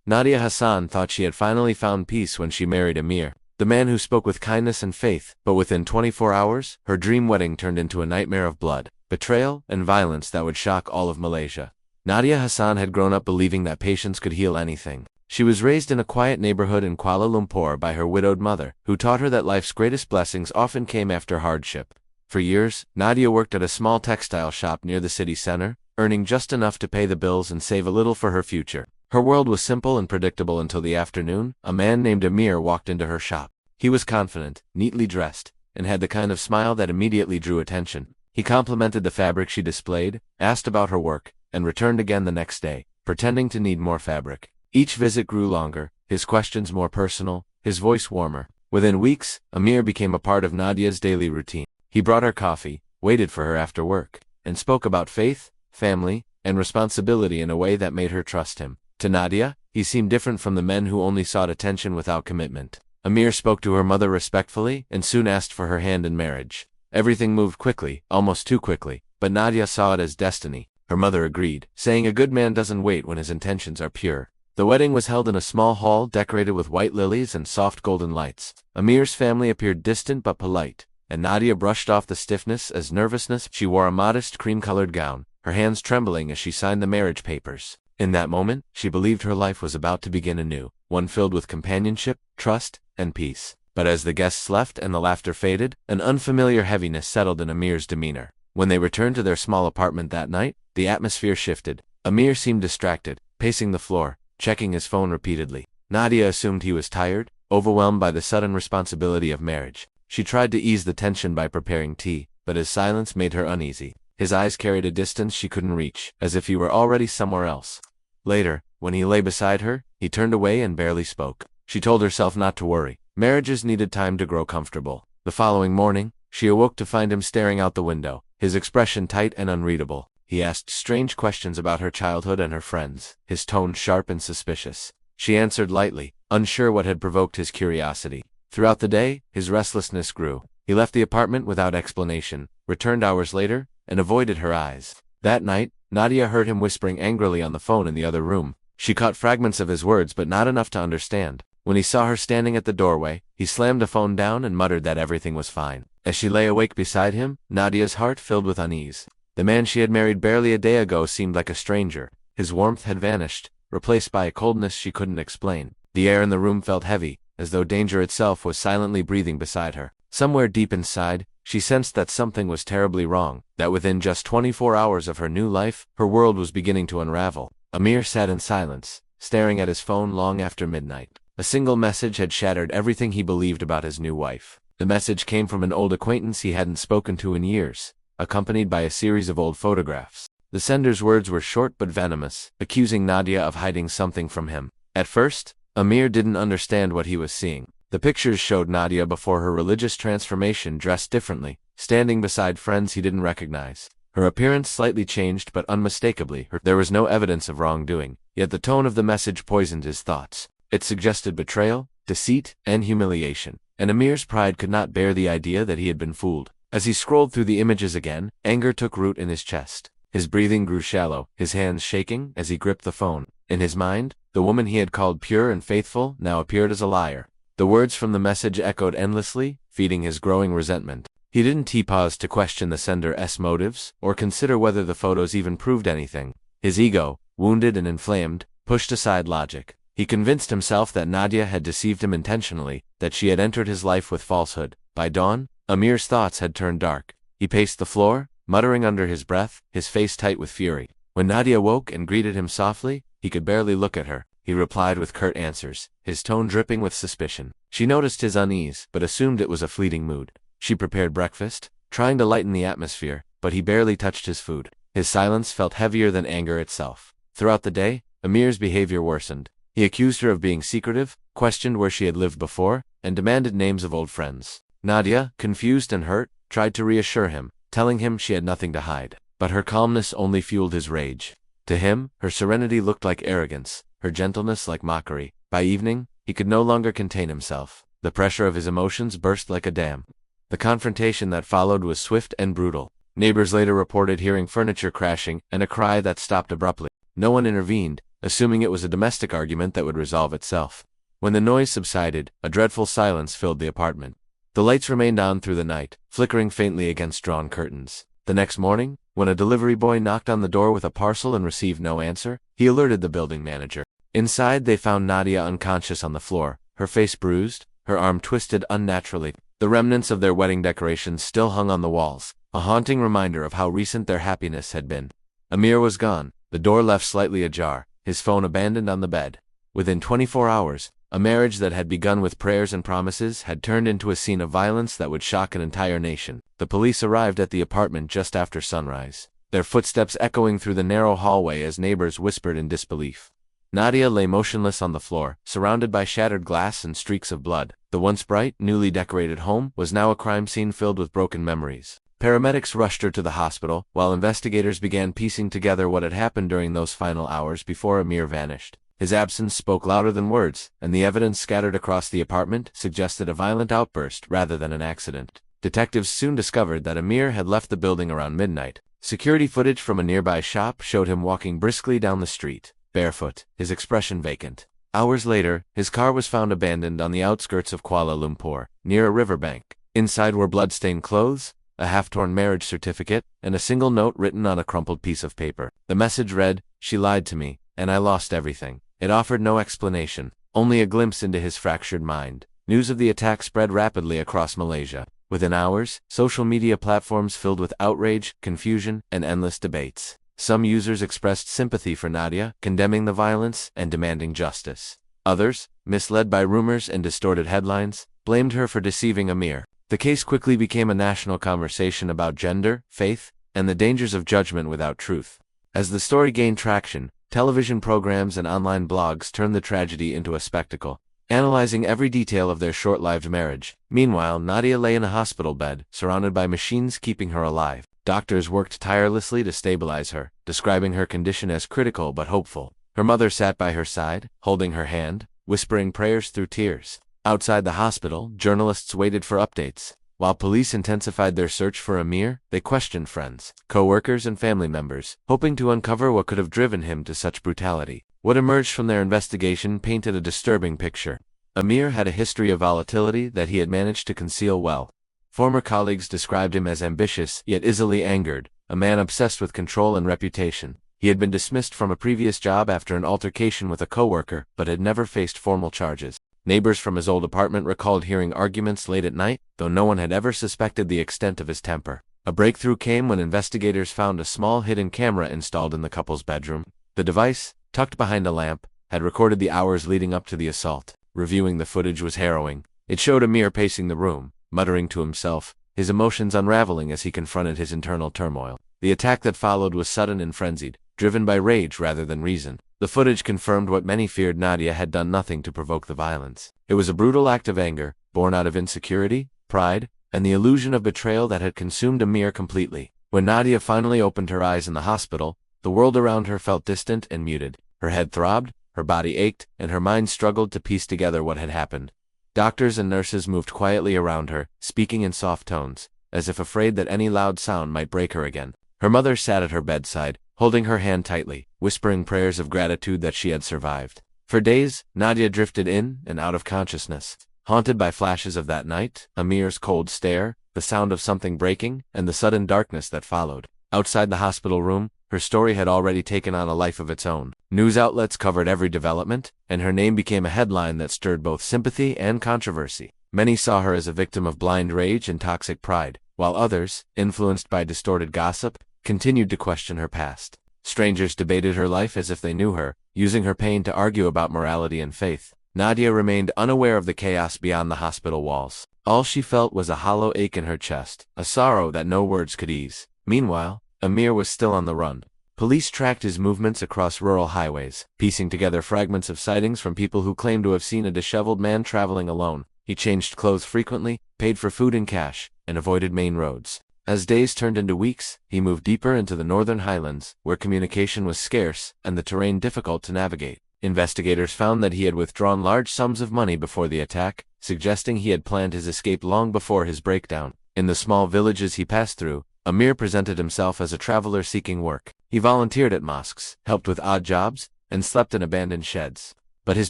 Nadia Hassan thought she had finally found peace when she married Amir, the man who spoke with kindness and faith, but within 24 hours, her dream wedding turned into a nightmare of blood, betrayal, and violence that would shock all of Malaysia. Nadia Hassan had grown up believing that patience could heal anything. She was raised in a quiet neighborhood in Kuala Lumpur by her widowed mother, who taught her that life's greatest blessings often came after hardship. For years, Nadia worked at a small textile shop near the city center, earning just enough to pay the bills and save a little for her future. Her world was simple and predictable until the afternoon. A man named Amir walked into her shop. He was confident, neatly dressed, and had the kind of smile that immediately drew attention. He complimented the fabric she displayed, asked about her work, and returned again the next day, pretending to need more fabric. Each visit grew longer, his questions more personal, his voice warmer. Within weeks, Amir became a part of Nadia's daily routine. He brought her coffee, waited for her after work, and spoke about faith, family, and responsibility in a way that made her trust him. To Nadia, he seemed different from the men who only sought attention without commitment. Amir spoke to her mother respectfully and soon asked for her hand in marriage. Everything moved quickly, almost too quickly, but Nadia saw it as destiny. Her mother agreed, saying a good man doesn't wait when his intentions are pure. The wedding was held in a small hall decorated with white lilies and soft golden lights. Amir's family appeared distant but polite, and Nadia brushed off the stiffness as nervousness. She wore a modest cream-colored gown, her hands trembling as she signed the marriage papers. In that moment, she believed her life was about to begin anew, one filled with companionship, trust, and peace. But as the guests left and the laughter faded, an unfamiliar heaviness settled in Amir's demeanor. When they returned to their small apartment that night, the atmosphere shifted. Amir seemed distracted, pacing the floor, checking his phone repeatedly. Nadia assumed he was tired, overwhelmed by the sudden responsibility of marriage. She tried to ease the tension by preparing tea, but his silence made her uneasy. His eyes carried a distance she couldn't reach, as if he were already somewhere else. Later, when he lay beside her, he turned away and barely spoke. She told herself not to worry. Marriages needed time to grow comfortable. The following morning, she awoke to find him staring out the window, his expression tight and unreadable. He asked strange questions about her childhood and her friends, his tone sharp and suspicious. She answered lightly, unsure what had provoked his curiosity. Throughout the day, his restlessness grew. He left the apartment without explanation, returned hours later, and avoided her eyes. That night, Nadia heard him whispering angrily on the phone in the other room. She caught fragments of his words but not enough to understand. When he saw her standing at the doorway, he slammed the phone down and muttered that everything was fine. As she lay awake beside him, Nadia's heart filled with unease. The man she had married barely a day ago seemed like a stranger. His warmth had vanished, replaced by a coldness she couldn't explain. The air in the room felt heavy, as though danger itself was silently breathing beside her. Somewhere deep inside, she sensed that something was terribly wrong, that within just 24 hours of her new life, her world was beginning to unravel. Amir sat in silence, staring at his phone long after midnight. A single message had shattered everything he believed about his new wife. The message came from an old acquaintance he hadn't spoken to in years, accompanied by a series of old photographs. The sender's words were short but venomous, accusing Nadia of hiding something from him. At first, Amir didn't understand what he was seeing. The pictures showed Nadia before her religious transformation, dressed differently, standing beside friends he didn't recognize. Her appearance slightly changed but unmistakably. There was no evidence of wrongdoing, yet the tone of the message poisoned his thoughts. It suggested betrayal, deceit, and humiliation, and Amir's pride could not bear the idea that he had been fooled. As he scrolled through the images again, anger took root in his chest. His breathing grew shallow, his hands shaking as he gripped the phone. In his mind, the woman he had called pure and faithful now appeared as a liar. The words from the message echoed endlessly, feeding his growing resentment. He didn't pause to question the sender's motives, or consider whether the photos even proved anything. His ego, wounded and inflamed, pushed aside logic. He convinced himself that Nadia had deceived him intentionally, that she had entered his life with falsehood. By dawn, Amir's thoughts had turned dark. He paced the floor, muttering under his breath, his face tight with fury. When Nadia woke and greeted him softly, he could barely look at her. He replied with curt answers, his tone dripping with suspicion. She noticed his unease, but assumed it was a fleeting mood. She prepared breakfast, trying to lighten the atmosphere, but he barely touched his food. His silence felt heavier than anger itself. Throughout the day, Amir's behavior worsened. He accused her of being secretive, questioned where she had lived before, and demanded names of old friends. Nadia, confused and hurt, tried to reassure him, telling him she had nothing to hide. But her calmness only fueled his rage. To him, her serenity looked like arrogance, her gentleness like mockery. By evening, he could no longer contain himself. The pressure of his emotions burst like a dam. The confrontation that followed was swift and brutal. Neighbors later reported hearing furniture crashing and a cry that stopped abruptly. No one intervened, assuming it was a domestic argument that would resolve itself. When the noise subsided, a dreadful silence filled the apartment. The lights remained on through the night, flickering faintly against drawn curtains. The next morning, when a delivery boy knocked on the door with a parcel and received no answer, he alerted the building manager. Inside, they found Nadia unconscious on the floor, her face bruised, her arm twisted unnaturally. The remnants of their wedding decorations still hung on the walls, a haunting reminder of how recent their happiness had been. Amir was gone, the door left slightly ajar, his phone abandoned on the bed. Within 24 hours, a marriage that had begun with prayers and promises had turned into a scene of violence that would shock an entire nation. The police arrived at the apartment just after sunrise, their footsteps echoing through the narrow hallway as neighbors whispered in disbelief. Nadia lay motionless on the floor, surrounded by shattered glass and streaks of blood. The once bright, newly decorated home was now a crime scene filled with broken memories. Paramedics rushed her to the hospital, while investigators began piecing together what had happened during those final hours before Amir vanished. His absence spoke louder than words, and the evidence scattered across the apartment suggested a violent outburst rather than an accident. Detectives soon discovered that Amir had left the building around midnight. Security footage from a nearby shop showed him walking briskly down the street, barefoot, his expression vacant. Hours later, his car was found abandoned on the outskirts of Kuala Lumpur, near a riverbank. Inside were blood-stained clothes, a half-torn marriage certificate, and a single note written on a crumpled piece of paper. The message read, "She lied to me, and I lost everything." It offered no explanation, only a glimpse into his fractured mind. News of the attack spread rapidly across Malaysia. Within hours, social media platforms filled with outrage, confusion, and endless debates. Some users expressed sympathy for Nadia, condemning the violence and demanding justice. Others, misled by rumors and distorted headlines, blamed her for deceiving Amir. The case quickly became a national conversation about gender, faith, and the dangers of judgment without truth. As the story gained traction, television programs and online blogs turned the tragedy into a spectacle, analyzing every detail of their short-lived marriage. Meanwhile, Nadia lay in a hospital bed, surrounded by machines keeping her alive. Doctors worked tirelessly to stabilize her, describing her condition as critical but hopeful. Her mother sat by her side, holding her hand, whispering prayers through tears. Outside the hospital, journalists waited for updates. While police intensified their search for Amir, they questioned friends, co-workers, and family members, hoping to uncover what could have driven him to such brutality. What emerged from their investigation painted a disturbing picture. Amir had a history of volatility that he had managed to conceal well. Former colleagues described him as ambitious yet easily angered, a man obsessed with control and reputation. He had been dismissed from a previous job after an altercation with a co-worker, but had never faced formal charges. Neighbors from his old apartment recalled hearing arguments late at night, though no one had ever suspected the extent of his temper. A breakthrough came when investigators found a small hidden camera installed in the couple's bedroom. The device, tucked behind a lamp, had recorded the hours leading up to the assault. Reviewing the footage was harrowing. It showed Amir pacing the room, muttering to himself, his emotions unraveling as he confronted his internal turmoil. The attack that followed was sudden and frenzied, driven by rage rather than reason. The footage confirmed what many feared: Nadia had done nothing to provoke the violence. It was a brutal act of anger, born out of insecurity, pride, and the illusion of betrayal that had consumed Amir completely. When Nadia finally opened her eyes in the hospital, the world around her felt distant and muted. Her head throbbed, her body ached, and her mind struggled to piece together what had happened. Doctors and nurses moved quietly around her, speaking in soft tones, as if afraid that any loud sound might break her again. Her mother sat at her bedside, holding her hand tightly, whispering prayers of gratitude that she had survived. For days, Nadia drifted in and out of consciousness, haunted by flashes of that night, Amir's cold stare, the sound of something breaking, and the sudden darkness that followed. Outside the hospital room, her story had already taken on a life of its own. News outlets covered every development, and her name became a headline that stirred both sympathy and controversy. Many saw her as a victim of blind rage and toxic pride, while others, influenced by distorted gossip, continued to question her past. Strangers debated her life as if they knew her, using her pain to argue about morality and faith. Nadia remained unaware of the chaos beyond the hospital walls. All she felt was a hollow ache in her chest, a sorrow that no words could ease. Meanwhile, Amir was still on the run. Police tracked his movements across rural highways, piecing together fragments of sightings from people who claimed to have seen a disheveled man traveling alone. He changed clothes frequently, paid for food in cash, and avoided main roads. As days turned into weeks, he moved deeper into the northern highlands, where communication was scarce and the terrain difficult to navigate. Investigators found that he had withdrawn large sums of money before the attack, suggesting he had planned his escape long before his breakdown. In the small villages he passed through, Amir presented himself as a traveler seeking work. He volunteered at mosques, helped with odd jobs, and slept in abandoned sheds. But his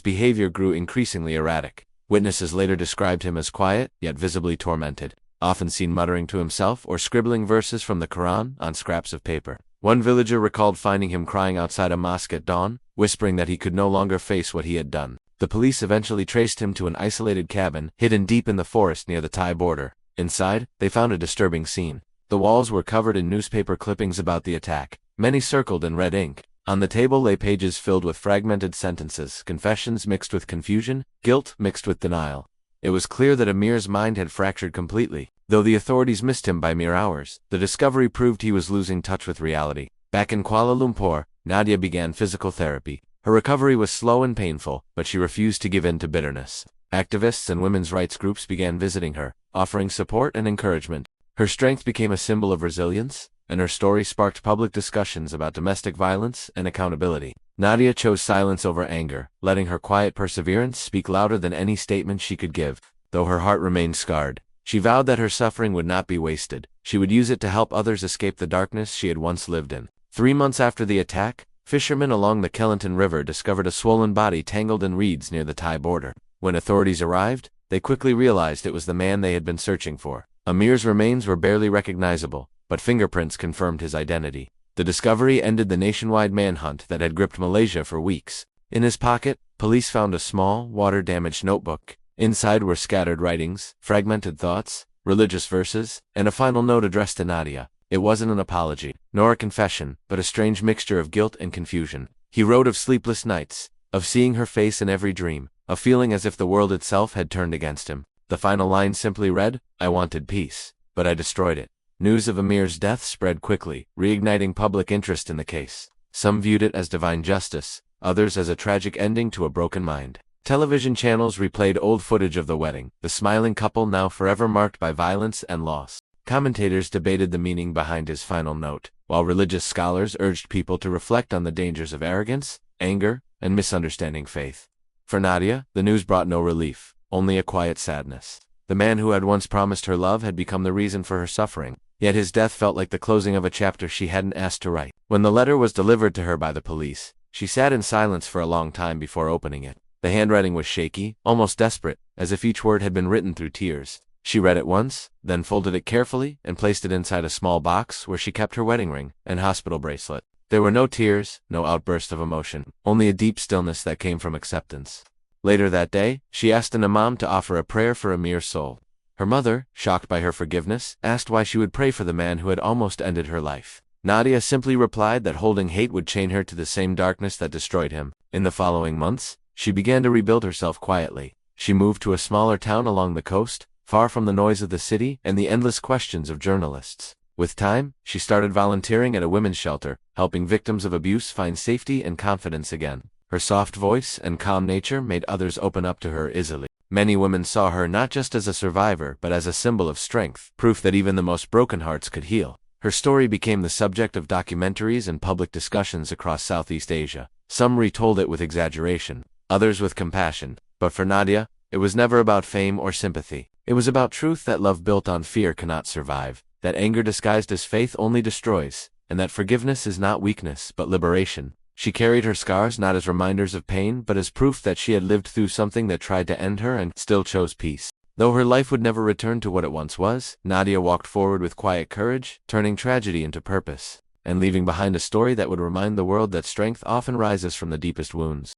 behavior grew increasingly erratic. Witnesses later described him as quiet, yet visibly tormented, often seen muttering to himself or scribbling verses from the Quran on scraps of paper. One villager recalled finding him crying outside a mosque at dawn, whispering that he could no longer face what he had done. The police eventually traced him to an isolated cabin hidden deep in the forest near the Thai border. Inside, they found a disturbing scene. The walls were covered in newspaper clippings about the attack, many circled in red ink. On the table lay pages filled with fragmented sentences, confessions mixed with confusion, guilt mixed with denial. It was clear that Amir's mind had fractured completely. Though the authorities missed him by mere hours, the discovery proved he was losing touch with reality. Back in Kuala Lumpur, Nadia began physical therapy. Her recovery was slow and painful, but she refused to give in to bitterness. Activists and women's rights groups began visiting her, offering support and encouragement. Her strength became a symbol of resilience, and her story sparked public discussions about domestic violence and accountability. Nadia chose silence over anger, letting her quiet perseverance speak louder than any statement she could give. Though her heart remained scarred, she vowed that her suffering would not be wasted. She would use it to help others escape the darkness she had once lived in. 3 months after the attack, fishermen along the Kelantan River discovered a swollen body tangled in reeds near the Thai border. When authorities arrived, they quickly realized it was the man they had been searching for. Amir's remains were barely recognizable, but fingerprints confirmed his identity. The discovery ended the nationwide manhunt that had gripped Malaysia for weeks. In his pocket, police found a small, water-damaged notebook. Inside were scattered writings, fragmented thoughts, religious verses, and a final note addressed to Nadia. It wasn't an apology, nor a confession, but a strange mixture of guilt and confusion. He wrote of sleepless nights, of seeing her face in every dream, of feeling as if the world itself had turned against him. The final line simply read, "I wanted peace, but I destroyed it." News of Amir's death spread quickly, reigniting public interest in the case. Some viewed it as divine justice, others as a tragic ending to a broken mind. Television channels replayed old footage of the wedding, the smiling couple now forever marked by violence and loss. Commentators debated the meaning behind his final note, while religious scholars urged people to reflect on the dangers of arrogance, anger, and misunderstanding faith. For Nadia, the news brought no relief, only a quiet sadness. The man who had once promised her love had become the reason for her suffering, yet his death felt like the closing of a chapter she hadn't asked to write. When the letter was delivered to her by the police, she sat in silence for a long time before opening it. The handwriting was shaky, almost desperate, as if each word had been written through tears. She read it once, then folded it carefully and placed it inside a small box where she kept her wedding ring and hospital bracelet. There were no tears, no outburst of emotion, only a deep stillness that came from acceptance. Later that day, she asked an imam to offer a prayer for Amir's soul. Her mother, shocked by her forgiveness, asked why she would pray for the man who had almost ended her life. Nadia simply replied that holding hate would chain her to the same darkness that destroyed him. In the following months, she began to rebuild herself quietly. She moved to a smaller town along the coast, far from the noise of the city and the endless questions of journalists. With time, she started volunteering at a women's shelter, helping victims of abuse find safety and confidence again. Her soft voice and calm nature made others open up to her easily. Many women saw her not just as a survivor but as a symbol of strength, proof that even the most broken hearts could heal. Her story became the subject of documentaries and public discussions across Southeast Asia. Some retold it with exaggeration, others with compassion. But for Nadia, it was never about fame or sympathy. It was about truth that love built on fear cannot survive, that anger disguised as faith only destroys, and that forgiveness is not weakness but liberation. She carried her scars not as reminders of pain but as proof that she had lived through something that tried to end her and still chose peace. Though her life would never return to what it once was, Nadia walked forward with quiet courage, turning tragedy into purpose, and leaving behind a story that would remind the world that strength often rises from the deepest wounds.